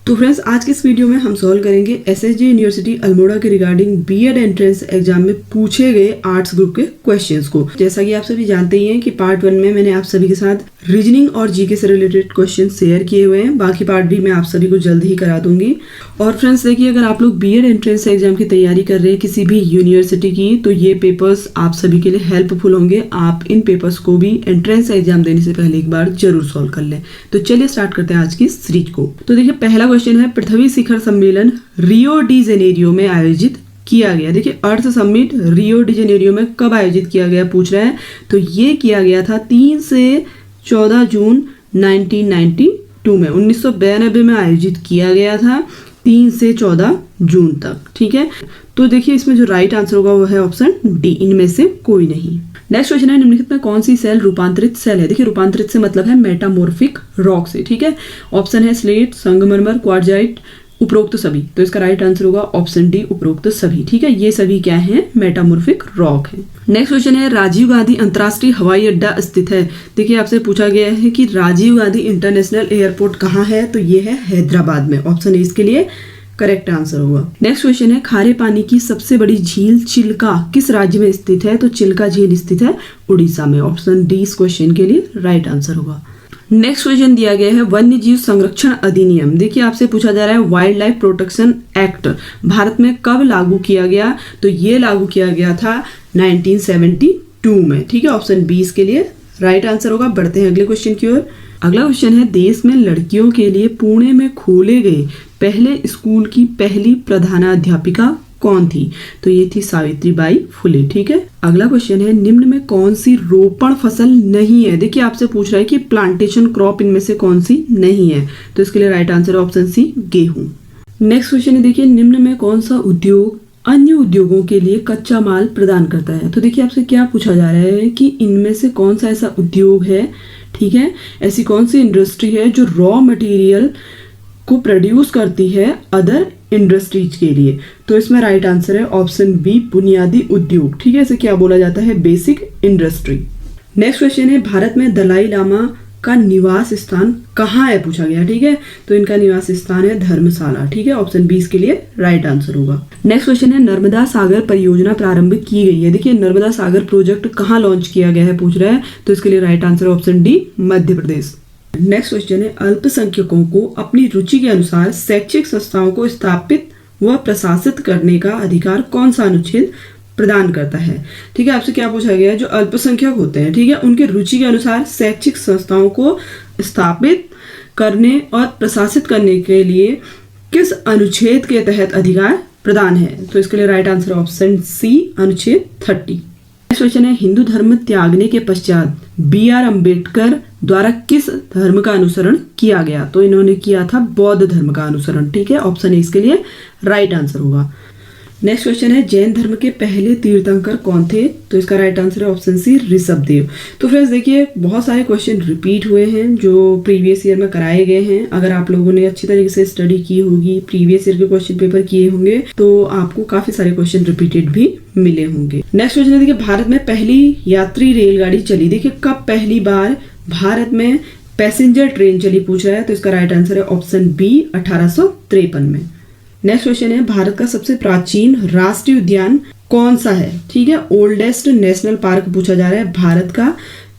तो फ्रेंड्स आज की इस वीडियो में हम सॉल्व करेंगे एसएसजी यूनिवर्सिटी अल्मोड़ा के रिगार्डिंग बीएड एंट्रेंस एग्जाम में पूछे गए आर्ट्स ग्रुप के क्वेश्चंस को। जैसा कि आप सभी जानते ही हैं कि पार्ट 1 में मैंने आप सभी के साथ रीजनिंग और जीके से रिलेटेड क्वेश्चन शेयर किए हुए हैं, बाकी पार्ट भी मैं आप सभी को जल्द ही करा दूंगी। और फ्रेंड्स देखिए, अगर आप लोग बीएड एंट्रेंस एग्जाम की तैयारी कर रहे हैं किसी भी यूनिवर्सिटी की, तो ये पेपर्स आप सभी के लिए हेल्पफुल होंगे। आप इन पेपर्स को भी एंट्रेंस एग्जाम देने से पहले एक बार जरूर सॉल्व कर लें। तो चलिए स्टार्ट करते हैं आज की सीरीज को। तो देखिए, पहला क्वेश्चन है, पृथ्वी शिखर सम्मेलन रियो डी जेनेरियो में आयोजित किया गया। देखिए, अर्थ समिट रियो डी जेनेरियो में कब आयोजित किया गया पूछ रहा है। तो ये किया गया था 3 से 14 जून 1992 में, 1992 में आयोजित किया गया था, 3 से 14 जून तक। ठीक है, तो देखिए इसमें जो राइट आंसर होगा वो है ऑप्शन डी, इनमें से कोई नहीं। नेक्स्ट क्वेश्चन है, निम्नलिखित में कौन सी सेल रूपांतरित सेल है। देखिए, रूपांतरित से मतलब है मेटामॉर्फिक रॉक से। ठीक है, ऑप्शन है स्लेट, संगमरमर, क्वार्जाइट, उपरोक्त सभी। तो इसका राइट आंसर होगा ऑप्शन डी, उपरोक्त सभी। ठीक है, ये सभी क्या है, मेटामॉर्फिक रॉक है। नेक्स्ट क्वेश्चन है, राजीव गांधी अंतर्राष्ट्रीय हवाई अड्डा स्थित है। देखिए, आपसे पूछा गया है कि राजीव गांधी इंटरनेशनल एयरपोर्ट कहाँ है, तो ये है हैदराबाद में। ऑप्शन ए इसके लिए करेक्ट आंसर होगा। नेक्स्ट क्वेश्चन है, खारे पानी की सबसे बड़ी झील चिल्का किस राज्य में स्थित है, तो चिल्का झील स्थित है उड़ीसा में। ऑप्शन डी इस क्वेश्चन के लिए राइट आंसर होगा। नेक्स्ट क्वेश्चन दिया गया है, वन्य जीव संरक्षण अधिनियम। देखिए, आपसे पूछा जा रहा है wild life protection act Bharat में कब लागू किया गया, तो ये लागू किया गया था 1972 में। ठीक है, ऑप्शन बी इसके लिए राइट आंसर होगा। बढ़ते हैं अगले क्वेश्चन की ओर। अगला क्वेश्चन है, देश में लड़कियों के लिए पुणे में खोले गए पहले स्कूल की पहली प्रधानाध्यापिका कौन थी, तो ये थी सावित्रीबाई फुले। ठीक है, अगला क्वेश्चन है, निम्न में कौन सी रोपण फसल नहीं है। देखिए, आपसे पूछ रहा है कि प्लांटेशन क्रॉप इनमें से कौन सी नहीं है, तो इसके लिए राइट आंसर है ऑप्शन सी, गेहूं। नेक्स्ट क्वेश्चन है, देखिए निम्न में कौन सा उद्योग अन्य उद्योगों के लिए कच्चा माल प्रदान करता है। तो देखिए, आपसे क्या पूछा जा रहा है कि इनमें से कौन सा ऐसा उद्योग है, ठीक है, ऐसी कौन सी इंडस्ट्री है जो रॉ मटेरियल को प्रोड्यूस करती है अदर इंडस्ट्रीज के लिए। तो इसमें राइट आंसर है ऑप्शन बी, बुनियादी उद्योग। ठीक है, इसे क्या बोला जाता है, बेसिक इंडस्ट्री। नेक्स्ट क्वेश्चन है, भारत में दलाई लामा का निवास स्थान कहाँ है पूछा गया। ठीक है, तो इनका निवास स्थान है धर्मशाला। ठीक है, ऑप्शन बी इसके लिए राइट आंसर होगा। नेक्स्ट क्वेश्चन है, नर्मदा सागर परियोजना प्रारंभ की गई है। देखिए, नर्मदा सागर प्रोजेक्ट कहाँ लॉन्च किया गया है पूछ रहा है, तो इसके लिए right answer option D, Madhya Pradesh. Next question है, अल्पसंख्यकों को अपनी रुचि के अनुसार शैक्षिक संस्थाओं को स्थापित व प्रशासित करने का अधिकार कौन सा अनुच्छेद प्रदान करता है। ठीक है, आपसे क्या पूछा गया है, जो अल्पसंख्यक होते हैं, ठीक है, उनके रुचि के अनुसार शैक्षिक संस्थाओं को स्थापित करने और प्रशासित करने के लिए किस अनुच्छेद के तहत अधिकार प्रदान है, तो इसके लिए राइट आंसर ऑप्शन सी, अनुच्छेद 30। नेक्स्ट क्वेश्चन है, हिंदू धर्म त्यागने के पश्चात BR अम्बेडकर द्वारा किस धर्म का अनुसरण किया गया, तो इन्होंने किया था बौद्ध धर्म का अनुसरण। ठीक है, ऑप्शन ए इसके लिए राइट आंसर होगा। नेक्स्ट क्वेश्चन है, जैन धर्म के पहले तीर्थंकर कौन थे, तो इसका राइट आंसर है ऑप्शन सी, ऋषभदेव। तो फ्रेंड्स देखिए, बहुत सारे क्वेश्चन रिपीट हुए हैं जो प्रीवियस ईयर में कराए गए हैं। अगर आप लोगों ने अच्छी तरीके से स्टडी की होगी, प्रीवियस ईयर के क्वेश्चन पेपर किए होंगे, तो आपको काफी सारे क्वेश्चन रिपीटेड भी मिले होंगे। नेक्स्ट क्वेश्चन है, देखिए भारत में पहली यात्री रेलगाड़ी चली। देखिए, कब पहली बार भारत में पैसेंजर ट्रेन चली पूछ रहा है, तो इसका राइट आंसर है ऑप्शन बी, 1853 में। नेक्स्ट क्वेश्चन है, भारत का सबसे प्राचीन राष्ट्रीय उद्यान कौन सा है। ठीक है, ओल्डेस्ट नेशनल पार्क पूछा जा रहा है भारत का,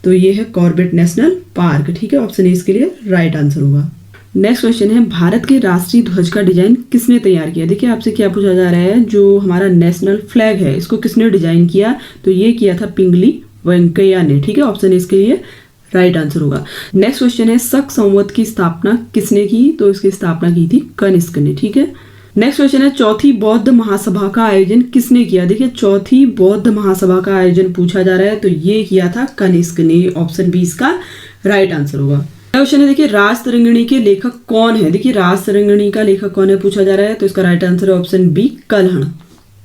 तो ये है कॉर्बेट नेशनल पार्क। ठीक है, ऑप्शन ए इसके लिए राइट आंसर होगा। नेक्स्ट क्वेश्चन है, भारत के राष्ट्रीय ध्वज का डिजाइन किसने तैयार किया। देखिए, आपसे क्या पूछा जा रहा है, जो हमारा नेशनल फ्लैग है इसको किसने डिजाइन किया, तो ये किया था पिंगली वेंकैया ने। ठीक है, ऑप्शन इसके लिए राइट आंसर होगा। नेक्स्ट क्वेश्चन है, शक संवत की स्थापना किसने की, तो इसकी स्थापना की थी कनिष्क ने। ठीक है, नेक्स्ट क्वेश्चन है, चौथी बौद्ध महासभा का आयोजन किसने किया। देखिए, चौथी बौद्ध महासभा का आयोजन पूछा जा रहा है, तो ये किया था कनिष्क ने। ऑप्शन बी इसका राइट आंसर होगा। क्वेश्चन है, देखिए रास तरंगिणी के लेखक कौन है। देखिए, रास तरंगिणी का लेखक कौन है पूछा जा रहा है, तो इसका राइट आंसर है option B, Kalhana.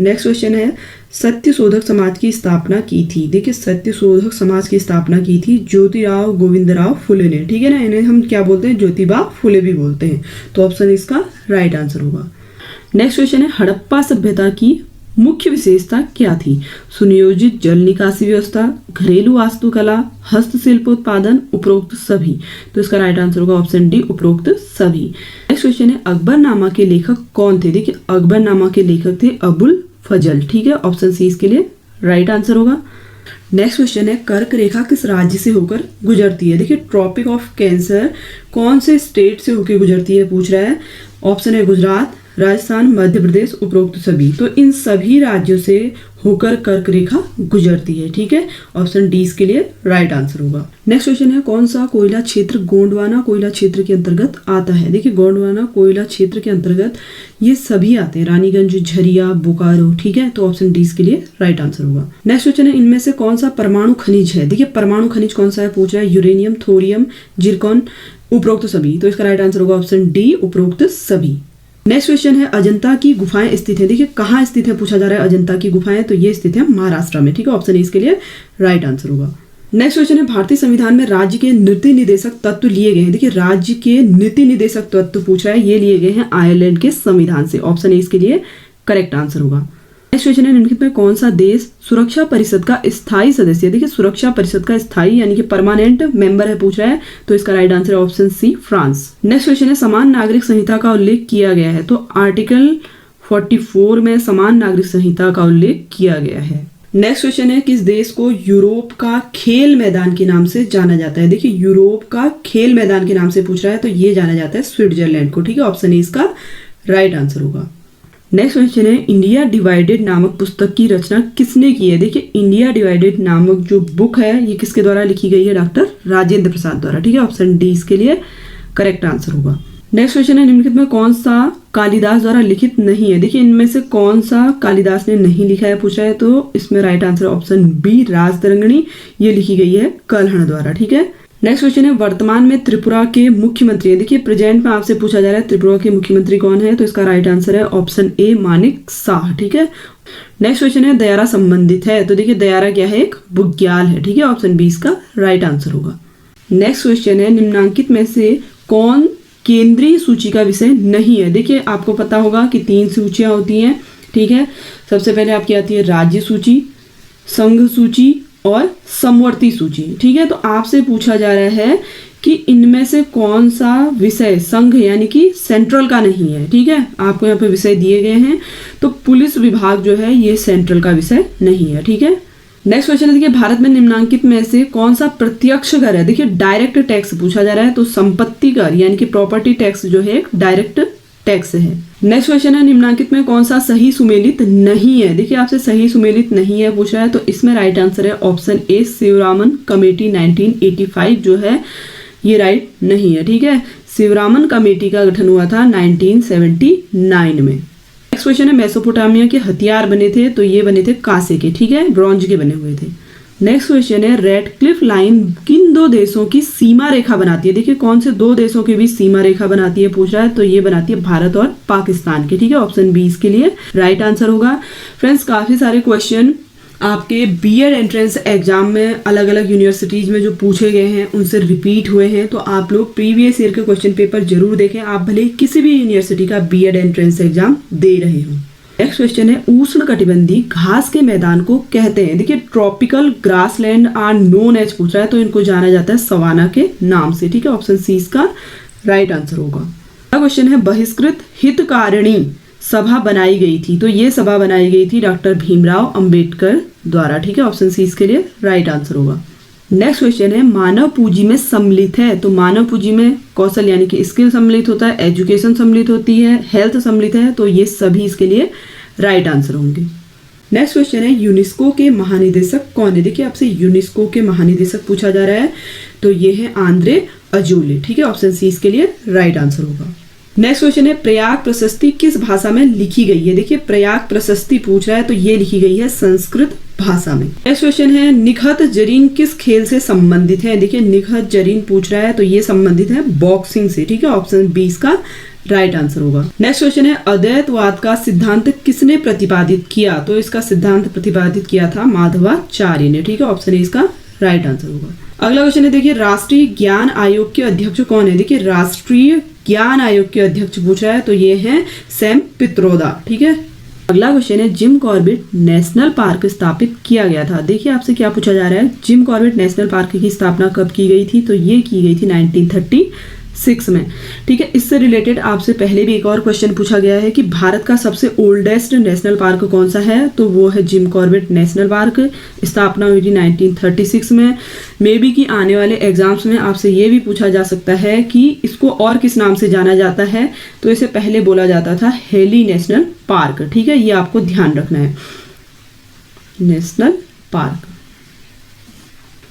Next question है, सत्य शोधक समाज की स्थापना की थी। देखिए, सत्य शोधक समाज की स्थापना की थी ज्योतिराव गोविंदराव फुले ने। ठीक है ना, इन्हें हम क्या बोलते हैं, ज्योतिबा फुले भी बोलते हैं। तो ऑप्शन इसका राइट आंसर होगा। नेक्स्ट क्वेश्चन है, हड़प्पा सभ्यता की मुख्य विशेषता क्या थी? सुनियोजित जल निकासी व्यवस्था, घरेलू वास्तुकला, हस्तशिल्प उत्पादन, उपरोक्त सभी। तो इसका राइट आंसर होगा ऑप्शन डी, उपरोक्त सभी। नेक्स्ट क्वेश्चन है अकबरनामा के लेखक कौन थे? देखिए अकबरनामा के लेखक थे अबुल फजल, ठीक है, ऑप्शन सी इसके लिए राइट आंसर होगा। नेक्स्ट क्वेश्चन है कर्क रेखा किस राज्य से होकर गुजरती है? देखिए ट्रॉपिक ऑफ कैंसर कौन से स्टेट से होकर गुजरती है पूछ रहा है। ऑप्शन है गुजरात, राजस्थान, मध्य प्रदेश, उपरोक्त सभी। तो इन सभी राज्यों से होकर कर्क रेखा गुजरती है, ठीक है, ऑप्शन डी इसके लिए राइट आंसर होगा। नेक्स्ट क्वेश्चन है कौन सा कोयला क्षेत्र गोंडवाना कोयला क्षेत्र के अंतर्गत आता है? देखिए गोंडवाना कोयला क्षेत्र के अंतर्गत ये सभी आते हैं, रानीगंज, झरिया, बोकारो, ठीक है, तो ऑप्शन डी इसके लिए राइट आंसर होगा। नेक्स्ट क्वेश्चन है इनमें से कौन सा परमाणु खनिज है? देखिए परमाणु खनिज कौन सा है पूछ रहा है, यूरेनियम, थोरियम, जिरकॉन, उपरोक्त सभी। तो इसका राइट आंसर होगा ऑप्शन डी, उपरोक्त सभी। नेक्स्ट क्वेश्चन है अजंता की गुफाएं स्थित है। देखिए कहाँ स्थित है पूछा जा रहा है अजंता की गुफाएं, तो ये स्थित है महाराष्ट्र में, ठीक है, ऑप्शन ए इसके लिए राइट आंसर होगा। नेक्स्ट क्वेश्चन है भारतीय संविधान में राज्य के नीति निदेशक तत्व लिए गए हैं। देखिए राज्य के नीति निदेशक तत्व पूछ रहा है, ये लिए गए हैं आयरलैंड के संविधान से, ऑप्शन ए इसके लिए करेक्ट आंसर होगा। नेक्स्ट क्वेश्चन है निम्नलिखित में कौन सा देश सुरक्षा परिषद का स्थायी सदस्य है? देखिए सुरक्षा परिषद का स्थायी यानी कि परमानेंट मेंबर है पूछ रहा है, तो इसका राइट आंसर है option C, France. Next question है समान नागरिक संहिता का उल्लेख किया गया है, तो आर्टिकल 44 में समान नागरिक संहिता का उल्लेख किया गया है। नेक्स्ट क्वेश्चन है किस देश को यूरोप का खेल मैदान के नाम से जाना जाता है? देखिए यूरोप का खेल मैदान के नाम से पूछ रहा है, तो ये जाना जाता है स्विट्जरलैंड को, ठीक है, ऑप्शन ए इसका राइट आंसर होगा। नेक्स्ट क्वेश्चन है इंडिया डिवाइडेड नामक पुस्तक की रचना किसने की है? देखिए इंडिया डिवाइडेड नामक जो बुक है ये किसके द्वारा लिखी गई है? डॉक्टर राजेंद्र प्रसाद द्वारा, ठीक है, ऑप्शन डी इसके लिए करेक्ट आंसर होगा। नेक्स्ट क्वेश्चन है निम्नलिखित में कौन सा कालिदास द्वारा लिखित नहीं है? देखिए इनमें से कौन सा कालिदास ने नहीं लिखा है पूछा है, तो इसमें right answer option B, Rajatarangini, ये लिखी गई है कल्हण द्वारा, ठीक है। नेक्स्ट क्वेश्चन है वर्तमान में त्रिपुरा के मुख्यमंत्री है। देखिए प्रेजेंट में आपसे पूछा जा रहा है त्रिपुरा के मुख्यमंत्री कौन है, तो इसका राइट आंसर है ऑप्शन ए, मानिक शाह, ठीक है। नेक्स्ट क्वेश्चन है दयारा संबंधित है, तो देखिए दयारा क्या है? एक बुग्याल है, ठीक है, ऑप्शन बी इसका राइट आंसर होगा। नेक्स्ट क्वेश्चन है निम्नांकित में से कौन केंद्रीय सूची का विषय नहीं है? देखिए आपको पता होगा कि 3 सूचियां होती हैं, ठीक है। सबसे पहले आपकी आती है राज्य सूची, संघ सूची और समवर्ती सूची, ठीक है। तो आपसे पूछा जा रहा है कि इनमें से कौन सा विषय संघ यानी कि सेंट्रल का नहीं है, ठीक है। आपको यहाँ पे विषय दिए गए हैं, तो पुलिस विभाग जो है ये सेंट्रल का विषय नहीं है, ठीक है। नेक्स्ट क्वेश्चन है देखिए भारत में निम्नांकित में से कौन सा प्रत्यक्ष कर है? देखिए डायरेक्ट टैक्स पूछा जा रहा है, तो संपत्ति कर यानी कि प्रॉपर्टी टैक्स जो है एक डायरेक्ट टैक्स है। नेक्स्ट क्वेश्चन है निम्नांकित में कौन सा सही सुमेलित नहीं है? देखिए आपसे सही सुमेलित नहीं है पूछा है, तो इसमें राइट आंसर है ऑप्शन ए, शिवरामन कमेटी 1985 जो है ये राइट नहीं है, ठीक है। शिवरामन कमेटी का गठन हुआ था 1979 में। नेक्स्ट क्वेश्चन है मेसोपोटामिया के हथियार बने थे, तो ये बने थे कांसे के, ठीक है, ब्रॉन्ज के बने हुए थे। नेक्स्ट क्वेश्चन है रेडक्लिफ लाइन किन 2 देशों की सीमा रेखा बनाती है? देखिए कौन से 2 देशों के बीच सीमा रेखा बनाती है पूछ रहा है, तो ये बनाती है भारत और पाकिस्तान के, ठीक है, ऑप्शन बी इसके लिए राइट आंसर होगा। फ्रेंड्स काफी सारे क्वेश्चन आपके बीएड एंट्रेंस एग्जाम में अलग अलग यूनिवर्सिटीज में जो पूछे गए हैं उनसे रिपीट हुए हैं, तो आप लोग प्रीवियस ईयर के क्वेश्चन पेपर जरूर देखें, आप भले किसी भी यूनिवर्सिटी का बीएड एंट्रेंस एग्जाम दे रहे हो। नेक्स्ट क्वेश्चन है उष्ण कटिबंधी घास के मैदान को कहते हैं? देखिए tropical grassland are known as पूछ रहा है, तो इनको जाना जाता है सवाना के नाम से, ठीक है, ऑप्शन सी इसका राइट आंसर होगा। अगला क्वेश्चन है बहिष्कृत हितकारिणी सभा बनाई गई थी, तो ये सभा बनाई गई थी डॉक्टर भीमराव अंबेडकर द्वारा, ठीक है, ऑप्शन सी इसके लिए राइट आंसर होगा। नेक्स्ट क्वेश्चन है मानव पूंजी में सम्मिलित है, तो मानव पूंजी में कौशल यानी कि स्किल सम्मिलित होता है, एजुकेशन सम्मिलित होती है, हेल्थ सम्मिलित है, तो ये सभी इसके लिए राइट आंसर होंगे। नेक्स्ट क्वेश्चन है यूनेस्को के महानिदेशक कौन है? देखिए आपसे यूनेस्को के महानिदेशक पूछा जा रहा है, तो ये है आंद्रे अजोले, ठीक है, ऑप्शन सी इसके लिए राइट आंसर होगा। नेक्स्ट क्वेश्चन है प्रयाग प्रशस्ति किस भाषा में लिखी गई है? देखिए प्रयाग प्रशस्ति पूछ रहा है, तो ये लिखी गई है संस्कृत भाषा में। नेक्स्ट क्वेश्चन है निखत जरीन किस खेल से संबंधित है? देखिए निखत जरीन पूछ रहा है, तो ये संबंधित है बॉक्सिंग से, ठीक है, ऑप्शन बी इसका राइट आंसर होगा। नेक्स्ट क्वेश्चन है अद्वैतवाद का सिद्धांत किसने प्रतिपादित किया? तो इसका सिद्धांत प्रतिपादित किया था माधवाचार्य ने, ठीक है, ऑप्शन ए इसका राइट आंसर होगा। अगला क्वेश्चन है देखिए राष्ट्रीय ज्ञान आयोग के अध्यक्ष कौन है? देखिए राष्ट्रीय ज्ञान आयोग के अध्यक्ष पूछ रहा है, तो ये है सैम पित्रोदा, ठीक है। अगला क्वेश्चन है, जिम कॉर्बेट नेशनल पार्क स्थापित किया गया था। देखिए आपसे क्या पूछा जा रहा है, जिम कॉर्बेट नेशनल पार्क की स्थापना कब की गई थी? तो ये की गई थी 1936 में। ठीक है, इससे रिलेटेड आपसे पहले भी एक और क्वेश्चन पूछा गया है कि भारत का सबसे ओल्डेस्ट नेशनल पार्क कौन सा है? तो वो है जिम कॉर्बेट नेशनल पार्क। स्थापना हुई थी 1936 में। मे बी कि आने वाले एग्जाम्स में आपसे ये भी पूछा जा सकता है कि इसको और किस नाम से जाना जाता है। तो इसे पहले बोला जाता था हेली नेशनल पार्क। ठीक है, ये आपको ध्यान रखना है, नेशनल पार्क।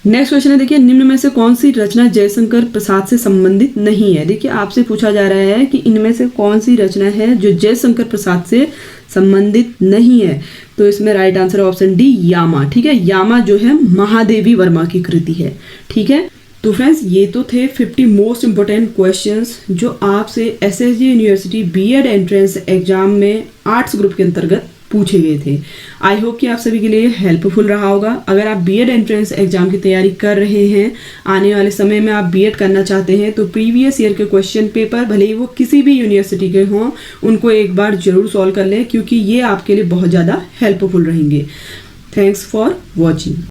नेक्स्ट क्वेश्चन है, देखिए निम्न में से कौन सी रचना जयशंकर प्रसाद से संबंधित नहीं है? देखिए आपसे पूछा जा रहा है कि इनमें से कौन सी रचना है जो जयशंकर प्रसाद से संबंधित नहीं है। तो इसमें राइट आंसर है ऑप्शन डी, यामा। ठीक है, यामा जो है महादेवी वर्मा की कृति है। ठीक है, तो फ्रेंड्स ये तो थे 50 मोस्ट इंपोर्टेंट क्वेश्चंस जो आपसे SSG university BEd entrance exam में आर्ट्स ग्रुप के अंतर्गत पूछे गए थे। आई होप कि आप सभी के लिए हेल्पफुल रहा होगा। अगर आप बीएड एंट्रेंस एग्जाम की तैयारी कर रहे हैं, आने वाले समय में आप बीएड करना चाहते हैं, तो प्रीवियस ईयर के क्वेश्चन पेपर भले ही वो किसी भी यूनिवर्सिटी के हों, उनको एक बार जरूर सॉल्व कर लें, क्योंकि ये आपके लिए बहुत ज़्यादा हेल्पफुल रहेंगे। Thanks for watching.